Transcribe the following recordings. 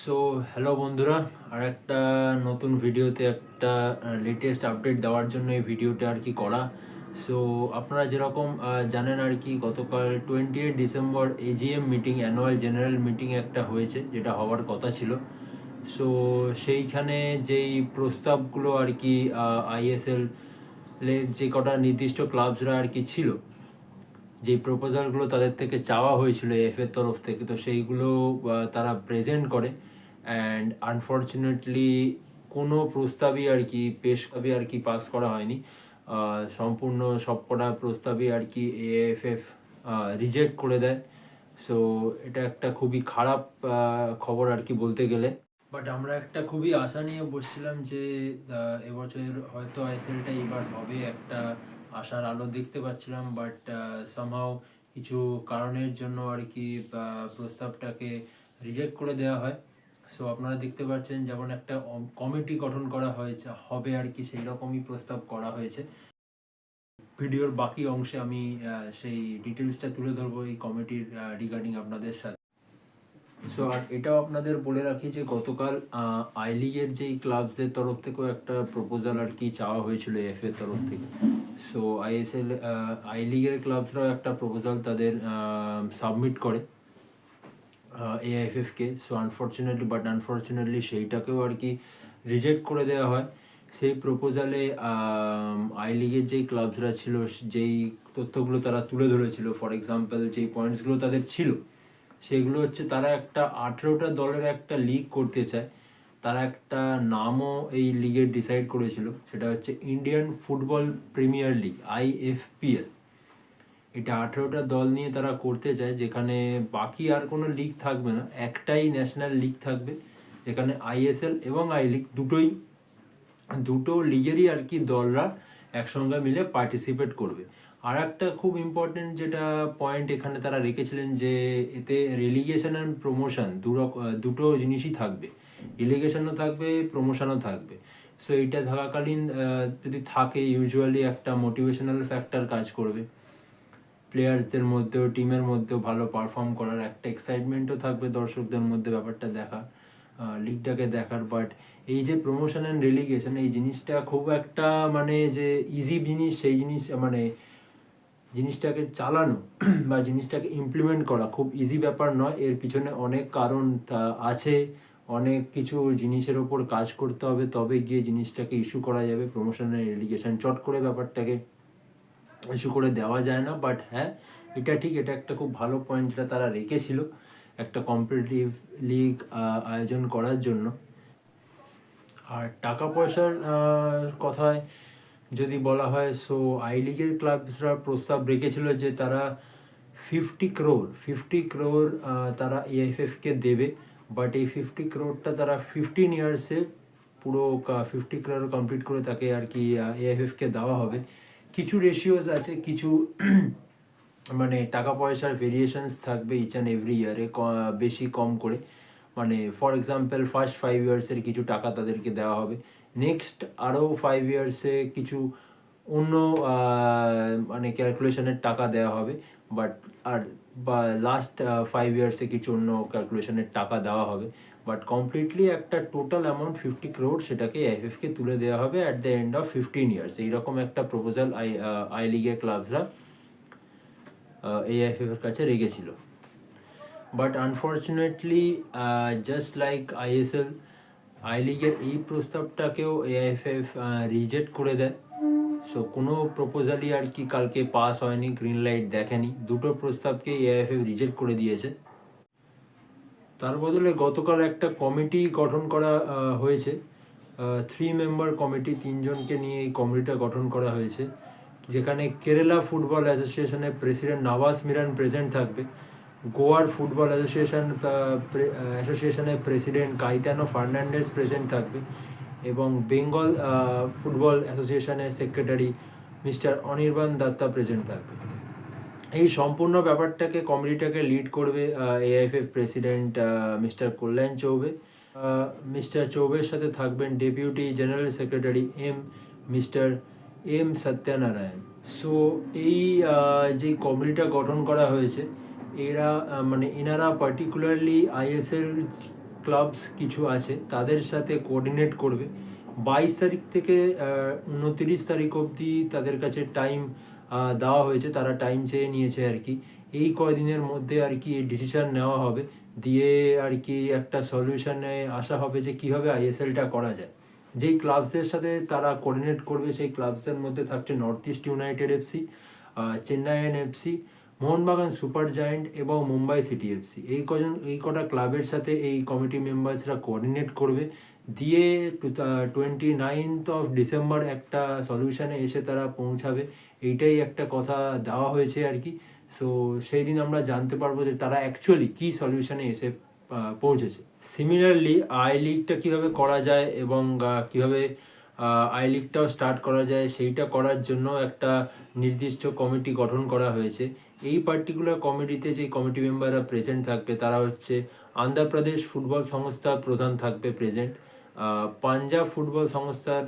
So hello বন্ধুরা, আর একটা নতুন ভিডিওতে একটা লেটেস্ট আপডেট দেওয়ার জন্য এই ভিডিওটা আর কি করা। সো আপনারা যেরকম জানেন আর কি, গতকাল 28 December AGM meeting, annual general meeting একটা হয়েছে, যেটা হওয়ার কথা ছিল। সো সেইখানে যেই প্রস্তাবগুলো আর কি আইএসএল এর যে কটা নির্দিষ্ট ক্লাবসরা আর কি ছিল, যে প্রপোজালগুলো তাদের থেকে চাওয়া হয়েছিল এফ এর তরফ থেকে, তো সেইগুলো তারা প্রেজেন্ট করে। অ্যান্ড আনফর্চুনেটলি কোনো প্রস্তাবই আর কি পাস করা হয়নি। সম্পূর্ণ সবকটা প্রস্তাবই আর কি এএফএফ রিজেক্ট করে দেয়। সো এটা একটা খুবই খারাপ খবর আর কি বলতে গেলে। বাট আমরা একটা খুবই আশা নিয়ে বসছিলাম যে এবছর হয়তো আইএসএলটা এবার হবে, একটা আশার আলো দেখতে পাচ্ছিলাম। বাট সামহাও কিছু কারণের জন্য আর কি প্রস্তাবটাকে রিজেক্ট করে দেওয়া হয়। সো আপনারা দেখতে পাচ্ছেন, যেমন একটা কমিটি গঠন করা হয়েছে হবে আর কি, সেই রকমই প্রস্তাব করা হয়েছে। ভিডিওর বাকি অংশে আমি সেই ডিটেলসটা তুলে ধরবো এই কমিটির রিগার্ডিং আপনাদের সাথে। সো আর এটাও আপনাদের বলে রাখি যে গতকাল আই লিগের যেই ক্লাবসদের তরফ থেকেও একটা প্রপোজাল আর কি চাওয়া হয়েছিল এফ এর তরফ থেকে। সো আইএসএল আই লিগের ক্লাবসরাও একটা প্রপোজাল তাদের সাবমিট করে এআইএফএফকে। সো আনফর্চুনেটলি সেইটাকেও আর কি রিজেক্ট করে দেওয়া হয়। সেই প্রপোজালে আই লিগের যেই ক্লাবসরা ছিল, যেই তথ্যগুলো তারা তুলে ধরেছিল, ফর এক্সাম্পল যেই পয়েন্টসগুলো তাদের ছিল, সেগুলো হচ্ছে তারা একটা 18টা দলের একটা লিগ করতে চায়। তারা একটা নামও এই লিগের ডিসাইড করেছিল, সেটা হচ্ছে ইন্ডিয়ান ফুটবল প্রিমিয়ার লিগ, আইএফপিএল। এটা 18টা দল নিয়ে তারা করতে চায়, যেখানে বাকি আর কোনো লিগ থাকবে না, একটাই ন্যাশনাল লিগ থাকবে, যেখানে আইএসএল এবং আই লিগ দুটো লিগেরই আর কি দলরা একসঙ্গে মিলে পার্টিসিপেট করবে। আর একটা খুব ইম্পর্টেন্ট যেটা পয়েন্ট এখানে তারা রেখেছিলেন, যে এতে রেলিগেশন অ্যান্ড প্রমোশন দুটো জিনিসই থাকবে, রিলিগেশনও থাকবে, প্রমোশনও থাকবে। সো এইটা থাকাকালীন যদি থাকে, ইউজুয়ালি একটা মোটিভেশনাল ফ্যাক্টর কাজ করবে, প্লেয়ার্সদের মধ্যেও টিমের মধ্যেও ভালো পারফর্ম করার একটা এক্সাইটমেন্টও থাকবে দর্শকদের মধ্যে ব্যাপারটা দেখা, লিগটাকে দেখার। বাট এই যে প্রমোশন অ্যান্ড রেলিগেশন, এই জিনিসটা খুব একটা মানে যে ইজি জিনিস, সেই জিনিস মানে জিনিসটাকে চালানো বা জিনিসটাকে ইমপ্লিমেন্ট করা খুব ইজি ব্যাপার নয়। এর পিছনে অনেক কারণ আছে, অনেক কিছু জিনিসের ওপর কাজ করতে হবে, তবে গিয়ে জিনিসটাকে ইস্যু করা যাবে। প্রমোশন অ্যান্ড রেলিগেশন চট করে ব্যাপারটাকে ইস্যু করে দেওয়া যায় না। বাট হ্যাঁ, এটা ঠিক, এটা একটা খুব ভালো পয়েন্ট যেটা তারা রেখেছিল একটা কম্পিটিটিভ লিগ আয়োজন করার জন্য। আর টাকা পয়সার কথায় যদি বলা হয়, সো আই লিগের ক্লাবসরা প্রস্তাব রেখেছিল যে তারা 50 crore তারা এআইএফএফকে দেবে। বাট এই 50 crore তারা 15 ইয়ার্সে পুরো 50 crore কমপ্লিট করে তাকে আর কি এআইএফএফকে দেওয়া হবে। কিছু রেশিওস আছে, কিছু মানে টাকা পয়সার ভেরিয়েশনস থাকবে ইচ অ্যান্ড এভরি ইয়ারে, বেশি কম করে। মানে ফর এক্সাম্পল ফার্স্ট 5 ইয়ার্সের কিছু টাকা তাদেরকে দেওয়া হবে, নেক্সট আরও 5 ইয়ার্সে কিছু অন্য মানে ক্যালকুলেশনের টাকা দেওয়া হবে। বাট আর বা লাস্ট 5 ইয়ার্সে কিছু অন্য ক্যালকুলেশনের টাকা দেওয়া হবে। বাট কমপ্লিটলি একটা টোটাল অ্যামাউন্ট 50 crore সেটাকে আইএফএফকে তুলে দেওয়া হবে at the end of 15 years. এইরকম একটা প্রপোজাল আই লিগের ক্লাবসরা এআইএফএফ এর কাছে রেখেছিল। But unfortunately just like ISL, I লিগের এই প্রস্তাবটাকেও এআইএফএফ রিজেক্ট করে দেয়। সো কোনো প্রপোজালই আর কি কালকে পাস হয়নি, গ্রিন লাইট দেখেনি, দুটো প্রস্তাবকে এআইএফএফ রিজেক্ট করে দিয়েছে। তার বদলে গতকাল একটা কমিটি গঠন করা হয়েছে, 3 মেম্বার কমিটি, 3জনকে নিয়ে এই কমিটিটা গঠন করা হয়েছে, যেখানে কেরালা ফুটবল অ্যাসোসিয়েশনের প্রেসিডেন্ট নওয়াজ মিরান প্রেজেন্ট থাকবে, গোয়ার ফুটবল অ্যাসোসিয়েশনের প্রেসিডেন্ট কাইতানো ফার্নান্ডেজ প্রেজেন্ট থাকবে, এবং বেঙ্গল ফুটবল অ্যাসোসিয়েশনের secretary Mister Anirban Dutta present থাকবে। এই সম্পূর্ণ ব্যাপারটাকে কমিটিটাকে লিড করবে AIFF president Mister Kalyan Chaubey. Mister চৌবের সাথে থাকবেন deputy general secretary Mister Satyanarayan. So এই যে কমিটিটা গঠন করা হয়েছে, এনারা পার্টিকুলারলি আইএসএল ক্লাবস কিছু আছে তাদের সাথে কোঅর্ডিনেট করবে। 22 তারিখ থেকে 29 তারিখ অবধি তাদের কাছে টাইম দেওয়া হয়েছে, তারা টাইম চেয়ে নিয়েছে আর কি। এই কয়দিনের মধ্যে আর কি ডিসিশন নেওয়া হবে, দিয়ে আর কি একটা সলিউশনে আসা হবে যে কীভাবে আইএসএলটা করা যায়। যেই ক্লাবসদের সাথে তারা কোঅর্ডিনেট করবে সেই ক্লাবসের মধ্যে থাকছে north east United FC, Chennaiyin FC, Mohun Bagan super giant এবং মুম্বাই সিটি এফসি। এই কটা ক্লাবের সাথে এই কমিটি মেম্বার্সরা কোঅর্ডিনেট করবে, দিয়ে 29 ডিসেম্বর একটা সলিউশনে এসে তারা পৌঁছাবে। এইটাই একটা কথা দেওয়া হয়েছে আর কি। সো সেই দিন আমরা জানতে পারবো যে তারা অ্যাকচুয়ালি কী সলিউশনে এসে পৌঁছেছে। সিমিলারলি আই লিগটা কীভাবে করা যায় এবং কীভাবে আই লিগটাও স্টার্ট করা যায় সেইটা করার জন্য একটা নির্দিষ্ট কমিটি গঠন করা হয়েছে। এই পার্টিকুলার কমিটিতে যে কমিটি মেম্বাররা প্রেজেন্ট থাকবে তারা হচ্ছে অন্ধ্রপ্রদেশ ফুটবল সংস্থার প্রধান থাকবে প্রেজেন্ট, পাঞ্জাব ফুটবল সংস্থার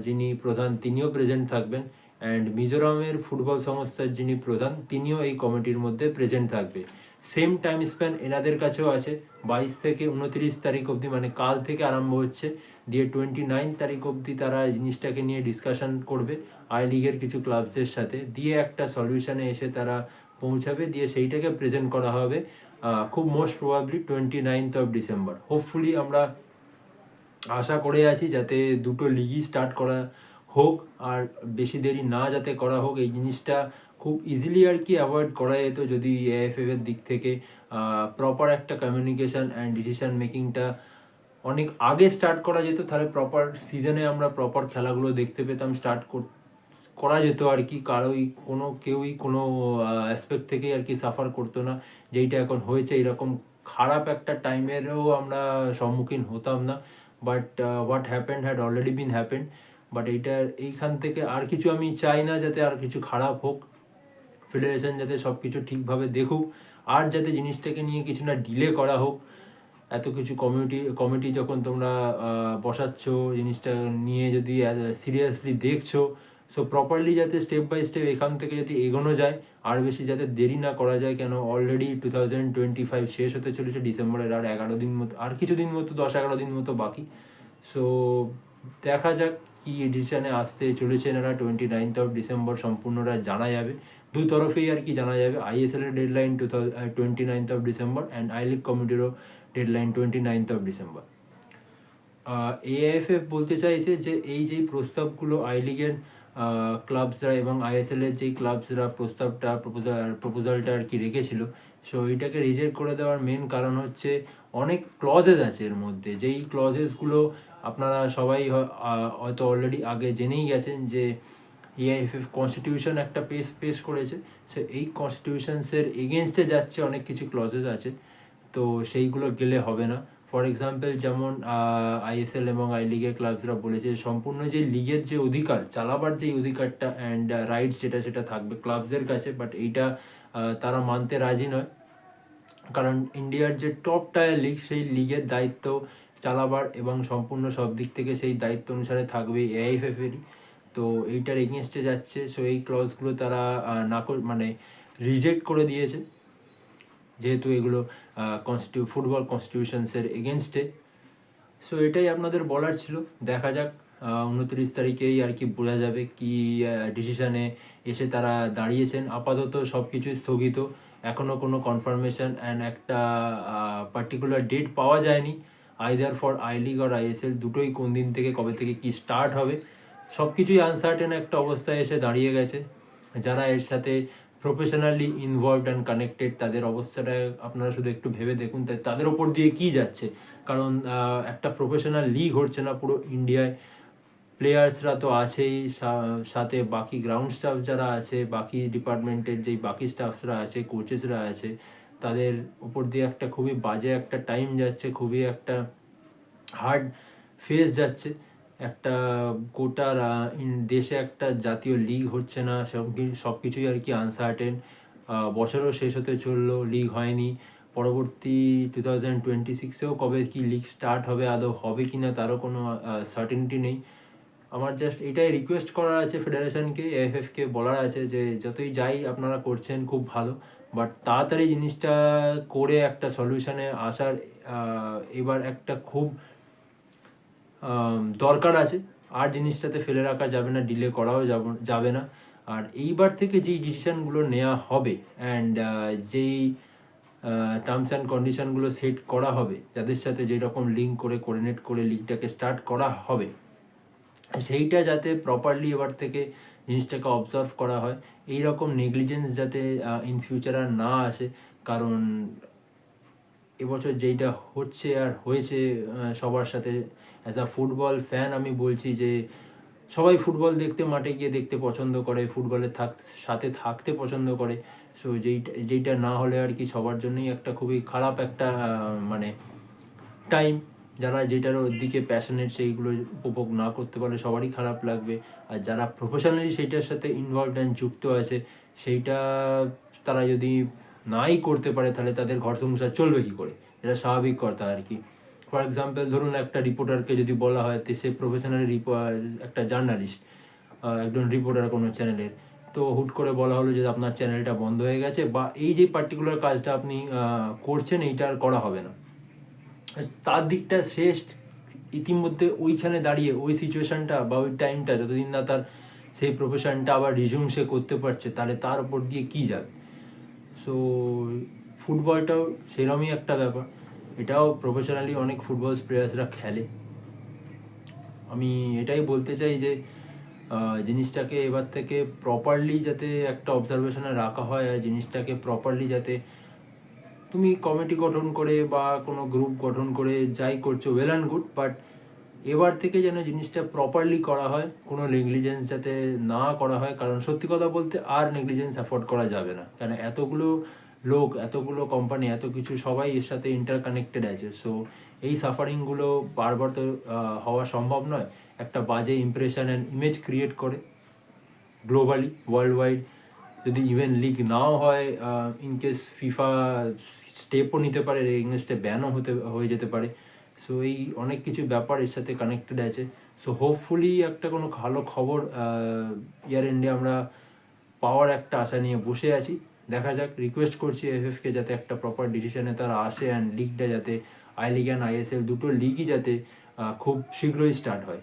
যিনি প্রধান তিনিও প্রেজেন্ট থাকবেন, অ্যান্ড মিজোরামের ফুটবল সংস্থার যিনি প্রধান তিনিও এই কমিটির মধ্যে প্রেজেন্ট থাকবে। সেম টাইম স্প্যান এনাদের কাছেও আছে, 22 থেকে 29 তারিখ অবধি, মানে কাল থেকে আরম্ভ হচ্ছে, দিয়ে 29 তারিখ অবধি তারা জিনিসটাকে নিয়ে ডিসকাশন করবে আই লিগের কিছু ক্লাবসদের সাথে, দিয়ে একটা সলিউশনে এসে তারা পৌঁছাবে, দিয়ে সেইটাকে প্রেজেন্ট করা হবে খুব মোস্ট প্রবাবলি 29 ডিসেম্বর। হোপফুলি আমরা আশা করে আছি যাতে দুটো লিগই স্টার্ট করা হোক, আর বেশি দেরি না যাতে করা হোক। এই জিনিসটা খুব ইজিলি আর কি অ্যাভয়েড করা যেত যদি এএফএফ এর দিক থেকে প্রপার একটা কমিউনিকেশন অ্যান্ড ডিসিশন মেকিংটা অনেক আগে স্টার্ট করা যেত, তাহলে প্রপার সিজনে আমরা প্রপার খেলাগুলো দেখতে পেতাম, করা যেত আর কি। কেউই কোনো অ্যাসপেক্ট থেকেই আর কি সাফার করতো না, যেইটা এখন হয়েছে। এরকম খারাপ একটা টাইমেরও আমরা সম্মুখীন হতাম না, but what happened had already been happened. But এইখান থেকে আর কিছু আমি চাই না যাতে আর কিছু খারাপ হোক, ফেডারেশন যাতে সব কিছু ঠিকভাবে দেখুক, আর যাতে জিনিসটাকে নিয়ে কিছু না ডিলে করা হোক। এত কিছু কমিটি যখন তোমরা বসাচ্ছ, জিনিসটা নিয়ে যদি সিরিয়াসলি দেখছো, সো প্রপারলি যাতে স্টেপ বাই স্টেপ এখান থেকে যাতে এগোনো যায়, আর বেশি যাতে দেরি না করা যায়। কেন অলরেডি 2025 শেষ হতে চলেছে, ডিসেম্বরের আর 11 দিন মতো, আর কিছুদিন মতো 10-11 দিন মতো বাকি। সো দেখা যাক কি ডিসিশনে আসতে চলেছে এনারা। 29 ডিসেম্বর সম্পূর্ণটা জানা যাবে, দু তরফেই আর কি জানা যাবে। আইএসএল এর deadline 29 December and I league কমিটিরও ডেডলাইন 29 ডিসেম্বর। এআইএফএফ বলতে চাইছে যে এই যেই প্রস্তাবগুলো আই লিগের ক্লাবসরা এবং আইএসএল এর যেই ক্লাবসরা প্রপোজালটা আর কি রেখেছিল, সো এইটাকে রিজেক্ট করে দেওয়ার মেন কারণ হচ্ছে অনেক ক্লজেস আছে এর মধ্যে, যেই ক্লজেসগুলো আপনারা সবাই হয়তো অলরেডি আগে জেনেই গেছেন যে এআইএফএফ কনস্টিটিউশন একটা পেশ করেছে। সো এই কনস্টিটিউশনসের এগেনস্টে যাচ্ছে অনেক কিছু ক্লজেস আছে, তো সেইগুলো গেলে হবে না। ফর এক্সাম্পল যেমন আইএসএল এবং আই লিগের ক্লাবসরা বলেছে সম্পূর্ণ যে লিগের যে অধিকার চালাবার যে অধিকারটা অ্যান্ড রাইটস সেটা থাকবে ক্লাবসের কাছে, বাট এইটা তারা মানতে রাজি নয়। কারণ ইন্ডিয়ার যে টপ টায়ার লিগ, সেই লিগের দায়িত্ব চালাবার এবং সম্পূর্ণ সব দিক থেকে সেই দায়িত্ব অনুসারে থাকবে এআইএফএফেরই। তো এইটার এগেনস্টে যাচ্ছে, সো এই ক্লজগুলো তারা মানে রিজেক্ট করে দিয়েছে, যেহেতু এগুলো ফুটবল কনস্টিটিউশনসের এগেনস্টে। সো এটাই আপনাদের বলার ছিল। দেখা যাক 29 তারিখেই আর কি বোঝা যাবে কি ডিসিশানে এসে তারা দাঁড়িয়েছেন। আপাতত সব কিছুই স্থগিত, এখনও কোনো কনফার্মেশন অ্যান্ড একটা পার্টিকুলার ডেট পাওয়া যায়নি আইদার ফর আই লিগ আর আইএসএল, দুটোই কোন দিন থেকে কবে থেকে কি স্টার্ট হবে সব কিছুই আনসার্টেন একটা অবস্থায় এসে দাঁড়িয়ে গেছে। যারা এর সাথে প্রফেশনালি ইনভলভড অ্যান্ড কানেক্টেড তাদের অবস্থাটা আপনারা শুধু একটু ভেবে দেখুন তাদের ওপর দিয়ে কী যাচ্ছে। কারণ একটা প্রফেশনাল লিগ হচ্ছে না পুরো ইন্ডিয়ায়, প্লেয়ার্সরা তো আছেই, সাথে বাকি গ্রাউন্ড স্টাফ যারা আছে, বাকি ডিপার্টমেন্টের যেই বাকি স্টাফসরা আছে, কোচেসরা আছে, তাদের উপর দিয়ে একটা খুবই বাজে একটা টাইম যাচ্ছে, খুবই একটা হার্ড ফেজ যাচ্ছে। একটা গোটা দেশে একটা জাতীয় লিগ হচ্ছে না, সব কিছুই আর কি আনসার্টেন। বছরও শেষ হতে চললো, লিগ হয়নি। পরবর্তী 2026-এও কবে কি লিগ স্টার্ট হবে, আদৌ হবে কি না তারও কোনো সার্টেনিটি নেই। আমার জাস্ট এটাই রিকোয়েস্ট করার আছে ফেডারেশনকে, এএফএফকে বলার আছে যে যতই যাই আপনারা করছেন খুব ভালো, বাট তাড়াতাড়ি জিনিসটা করে একটা সলিউশনে আসার এবার একটা খুব দরকার আছে, আর জিনিসটাতে ফেলে রাখা যাবে না, ডিলে করাও যাবে না। আর এইবার থেকে যেই ডিসিশানগুলো নেওয়া হবে অ্যান্ড যেই টার্মস অ্যান্ড কন্ডিশনগুলো সেট করা হবে, যাদের সাথে যেরকম লিঙ্ক করে কোঅর্ডিনেট করে লিগটাকে স্টার্ট করা হবে, সেইটা যাতে প্রপারলি এবার থেকে জিনিসটাকে অবজার্ভ করা হয়, এই রকম নেগলিজেন্স যাতে ইন ফিউচার আর না আসে। কারণ এবছর যেইটা হচ্ছে আর হয়েছে সবার সাথে, অ্যাজ আ ফুটবল ফ্যান আমি বলছি যে সবাই ফুটবল দেখতে মাঠে গিয়ে দেখতে পছন্দ করে, ফুটবলের সাথে থাকতে পছন্দ করে। সো যেইটা না হলে আর কি সবার জন্যই একটা খুবই খারাপ একটা মানে টাইম। যারা যেটার দিকে প্যাশনেট সেইগুলো উপভোগ না করতে পারলে সবারই খারাপ লাগবে। আর যারা প্রফেশনালি সেইটার সাথে ইনভলভড অ্যান্ড যুক্ত আছে, সেইটা তারা যদি নাই করতে পারে তাহলে তাদের ঘর সংসার চলবে কী করে, এটা স্বাভাবিক কথা আর কি। ফর এক্সাম্পল ধরুন একটা রিপোর্টারকে যদি বলা হয় সে প্রফেশনালি একটা জার্নালিস্ট, একজন রিপোর্টার কোনো চ্যানেলের, তো হুট করে বলা হলো যে আপনার চ্যানেলটা বন্ধ হয়ে গেছে বা এই যে পার্টিকুলার কাজটা আপনি করছেন এইটা আর করা হবে না। তার দিকটা শেষ ইতিমধ্যে ওইখানে দাঁড়িয়ে ওই সিচুয়েশানটা বা ওই টাইমটা যতদিন না তার সেই প্রফেশনটা আবার রিজিউম সে করতে পারছে, তাহলে তার উপর দিয়ে কী যাবে। সো ফুটবলটাও সেরকমই একটা ব্যাপার, এটাও প্রফেশনালি অনেক ফুটবল প্লেয়ার্সরা খেলে। আমি এটাই বলতে চাই যে জিনিসটাকে এবার থেকে প্রপারলি যাতে একটা অবজারভেশনে রাখা হয়, আর জিনিসটাকে প্রপারলি যাতে তুমি কমিটি গঠন করে বা কোনো গ্রুপ গঠন করে যাই করছো ওয়েল অ্যান্ড গুড, বাট এবার থেকে যেন জিনিসটা প্রপারলি করা হয়, কোনো নেগলিজেন্স যাতে না করা হয়। কারণ সত্যি কথা বলতে আর নেগলিজেন্স অ্যাফোর্ড করা যাবে না, কারণ এতগুলো লোক, এতগুলো কোম্পানি, এত কিছু সবাই এর সাথে ইন্টারকানেক্টেড আছে। সো এই সাফারিংগুলো বারবার তো হওয়া সম্ভব নয়। একটা বাজে ইমপ্রেশন অ্যান্ড ইমেজ ক্রিয়েট করে গ্লোবালি, ওয়ার্ল্ড ওয়াইড। যদি ইভেন লিগ নাও হয়, ইনকেস ফিফা স্টেপও নিতে পারে, এগেনস্টে ব্যানও হয়ে যেতে পারে। সো এই অনেক কিছু ব্যাপার এর সাথে কানেক্টেড আছে। সো হোপফুলি একটা কোনো ভালো খবর ইয়ার এন্ডে আমরা পাওয়ার একটা আশা নিয়ে বসে আছি। দেখা যাক, রিকোয়েস্ট করছি এফএফকে যাতে একটা প্রপার ডিসিশনে তারা আসে অ্যান্ড লিগটা যাতে আই লিগ অ্যান্ড আইএসএল দুটো লিগই যাতে খুব শীঘ্রই স্টার্ট হয়।